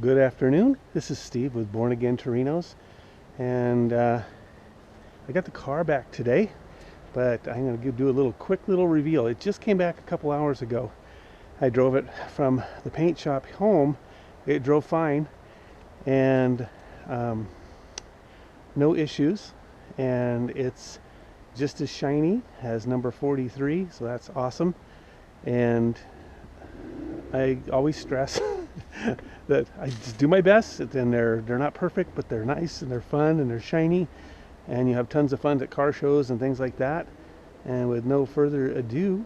Good afternoon. This is Steve with Born Again Torinos, and I got the car back today, but I'm going to do a quick little reveal. It just came back a couple hours ago. I drove it from the paint shop home. It drove fine, and no issues, and it's just as shiny as number 43, so that's awesome. And I always stress that I just do my best, and they're not perfect, but they're nice and they're fun and they're shiny, and you have tons of fun at car shows and things like that. And with no further ado,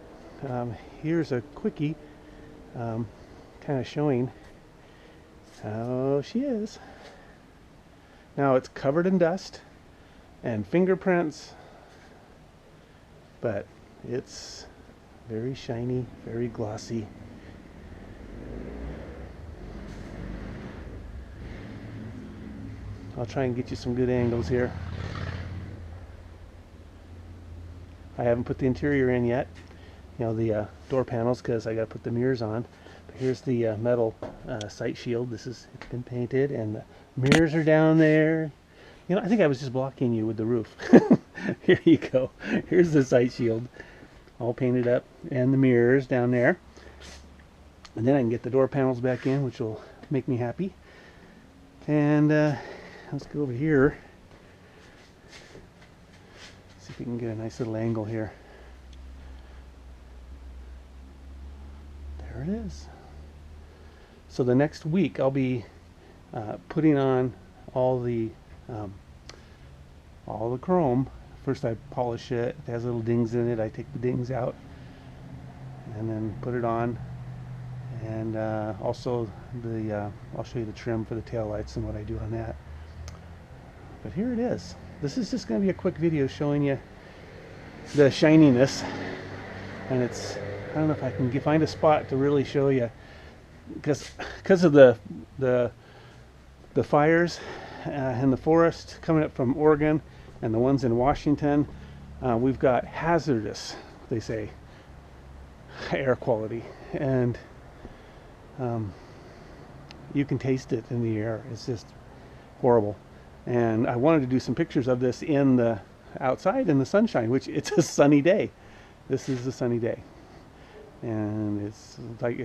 here's a quickie, kind of showing how she is. Now it's covered in dust and fingerprints, but it's very shiny, very glossy. I'll try and get you some good angles here. I haven't put the interior in yet, the door panels, because I got to put the mirrors on. But here's the metal sight shield. It's been painted, and the mirrors are down there. I think I was just blocking you with the roof. Here you go. Here's the sight shield, all painted up, and the mirrors down there. And then I can get the door panels back in, which will make me happy. And let's go over here. See if we can get a nice little angle here. There it is. So the next week I'll be putting on all the chrome. First I polish it. If it has little dings in it, I take the dings out and then put it on. And also I'll show you the trim for the taillights and what I do on that. But here it is. This is just going to be a quick video showing you the shininess, and I don't know if I can find a spot to really show you, because of the fires in the forest coming up from Oregon and the ones in Washington. We've got hazardous, they say, air quality, and you can taste it in the air. It's just horrible. And I wanted to do some pictures of this in the outside in the sunshine, which it's a sunny day. This is a sunny day, and it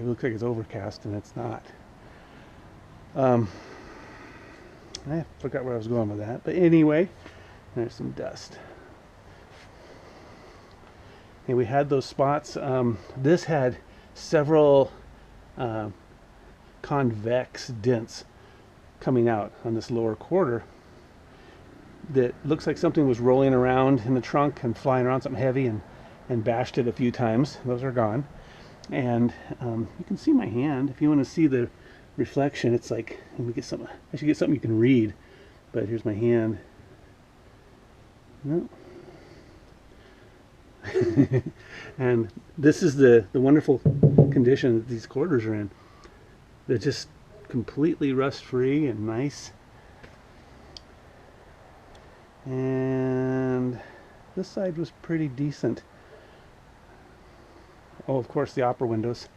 looks like it's overcast, and it's not. I forgot where I was going with that, but anyway, there's some dust. And we had those spots. This had several convex dents coming out on this lower quarter that looks like something was rolling around in the trunk and flying around something heavy and bashed it a few times. Those are gone. And you can see my hand. If you want to see the reflection, it's like, let me get something. I should get something you can read. But here's my hand. No. And this is the wonderful condition that these quarters are in. They're just completely rust free and nice. And this side was pretty decent. Oh, of course, the opera windows.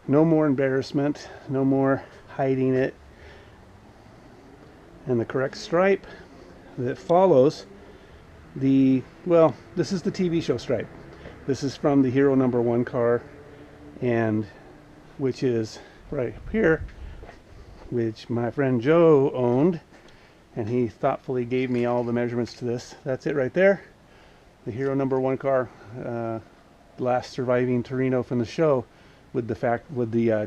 No more embarrassment, no more hiding it. And the correct stripe that follows this is the TV show stripe. This is from the Hero #1 car, and which is right up here, which my friend Joe owned, and he thoughtfully gave me all the measurements to this. That's it right there. The Hero #1 car, last surviving Torino from the show, with the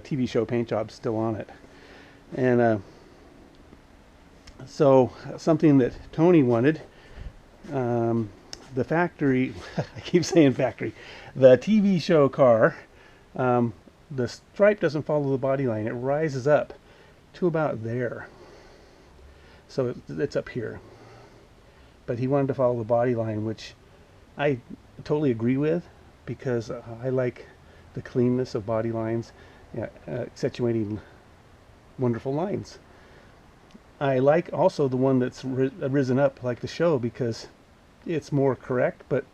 TV show paint job still on it. And so something that Tony wanted, the factory, I keep saying factory, the TV show car, the stripe doesn't follow the body line. It rises up to about there. So it's up here. But he wanted to follow the body line, which I totally agree with, because I like the cleanness of body lines, accentuating wonderful lines. I like also the one that's risen up like the show, because it's more correct, but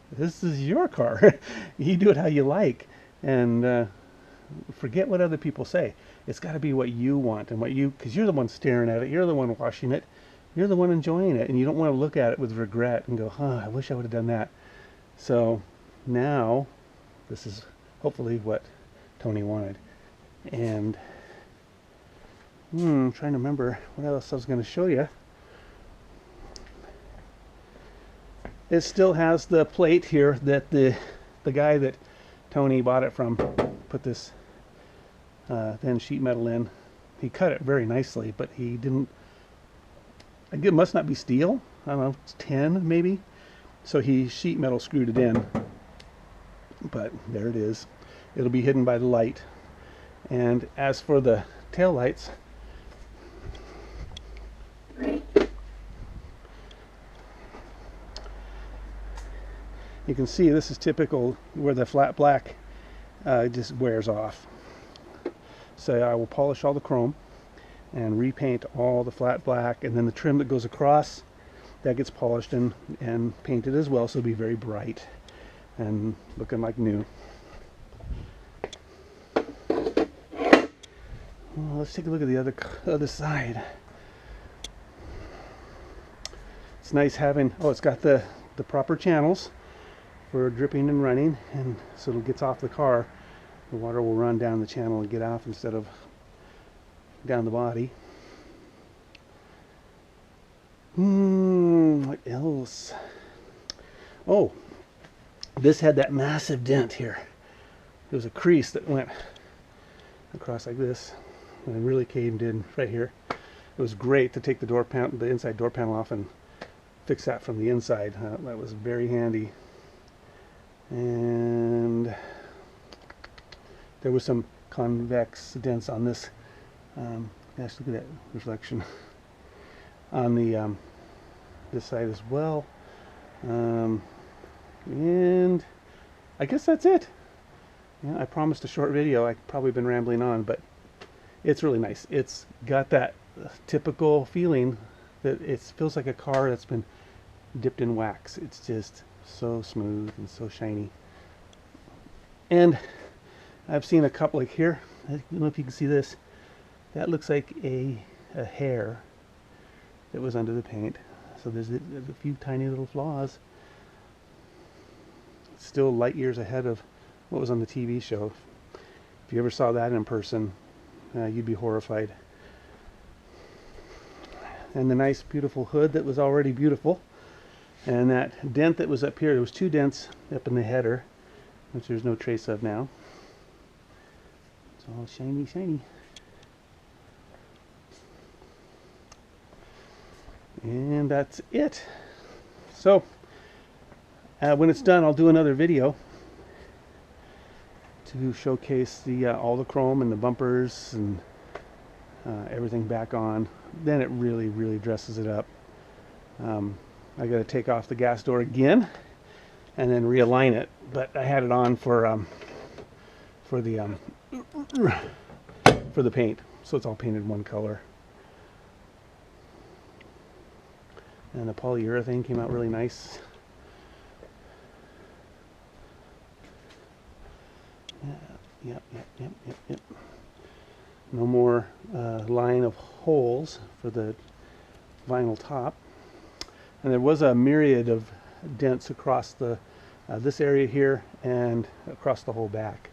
this is your car. You do it how you like. And forget what other people say. It's got to be what you want and what you, because you're the one staring at it, you're the one washing it, you're the one enjoying it, and you don't want to look at it with regret and go, I wish I would have done that. So now this is hopefully what Tony wanted. And I'm trying to remember what else I was going to show you. It still has the plate here that the guy that Tony bought it from put this thin sheet metal in. He cut it very nicely, but he didn't. It must not be steel. I don't know, it's tin maybe. So he sheet metal screwed it in. But there it is. It'll be hidden by the light. And as for the tail lights, you can see this is typical where the flat black just wears off. So I will polish all the chrome and repaint all the flat black, and then the trim that goes across, that gets polished and painted as well, so it'll be very bright and looking like new. Well, let's take a look at the other side. It's nice having, it's got the proper channels for dripping and running, and so it gets off the car. The water will run down the channel and get off instead of down the body. What else? Oh, this had that massive dent here. There was a crease that went across like this, and it really caved in right here. It was great to take the inside door panel off and fix that from the inside. That was very handy. And there was some convex dents on this. Gosh, look at that reflection on the this side as well. And I guess that's it. Yeah, I promised a short video. I've probably been rambling on, but it's really nice. It's got that typical feeling that it feels like a car that's been dipped in wax. It's just so smooth and so shiny. And I've seen a couple like here. I don't know if you can see this. That looks like a hair that was under the paint. So there's a few tiny little flaws. It's still light years ahead of what was on the TV show. If you ever saw that in person, you'd be horrified. And the nice beautiful hood that was already beautiful. And that dent that was up here, there was 2 dents up in the header, which there's no trace of now. It's all shiny, shiny. And that's it. So, when it's done, I'll do another video to showcase all the chrome and the bumpers and everything back on. Then it really, really dresses it up. I got to take off the gas door again and then realign it, but I had it on for the paint, so it's all painted one color. And the polyurethane came out really nice. Yep. No more line of holes for the vinyl top. And there was a myriad of dents across the this area here and across the whole back.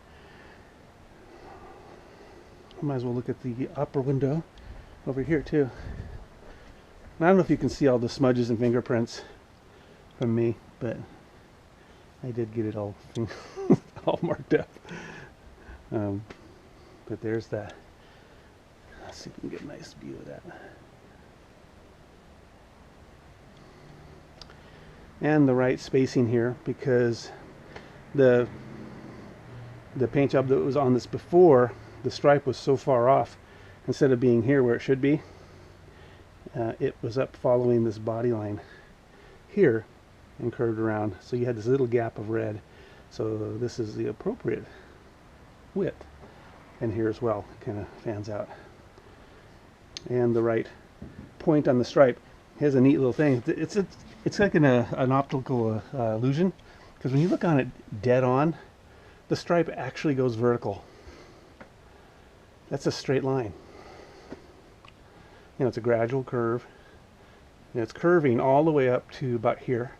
I might as well look at the upper window over here too. And I don't know if you can see all the smudges and fingerprints from me, but I did get it all all marked up. But there's that. Let's see if we can get a nice view of that. And the right spacing here, because the paint job that was on this before, the stripe was so far off. Instead of being here where it should be, it was up following this body line here and curved around, so you had this little gap of red. So this is the appropriate width, and here as well, it kind of fans out. And the right point on the stripe has a neat little thing. It's like an optical illusion, because when you look on it dead on, the stripe actually goes vertical. That's a straight line. You know, it's a gradual curve. And it's curving all the way up to about here,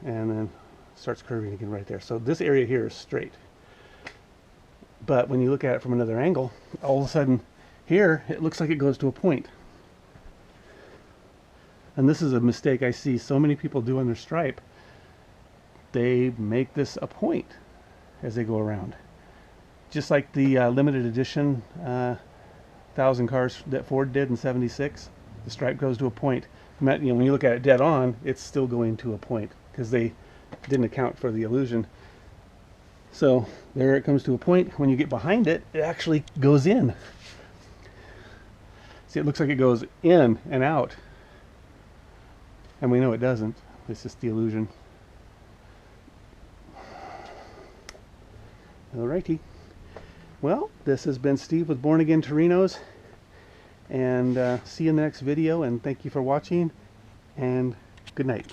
and then starts curving again right there. So this area here is straight. But when you look at it from another angle, all of a sudden here it looks like it goes to a point. And this is a mistake I see so many people do on their stripe. They make this a point as they go around. Just like the limited edition 1,000 cars that Ford did in '76, the stripe goes to a point. You know, when you look at it dead on, it's still going to a point because they didn't account for the illusion. So there it comes to a point. When you get behind it, it actually goes in. See, it looks like it goes in and out. And we know it doesn't. It's just the illusion. Alrighty. Well, this has been Steve with Born Again Torinos. And see you in the next video. And thank you for watching. And good night.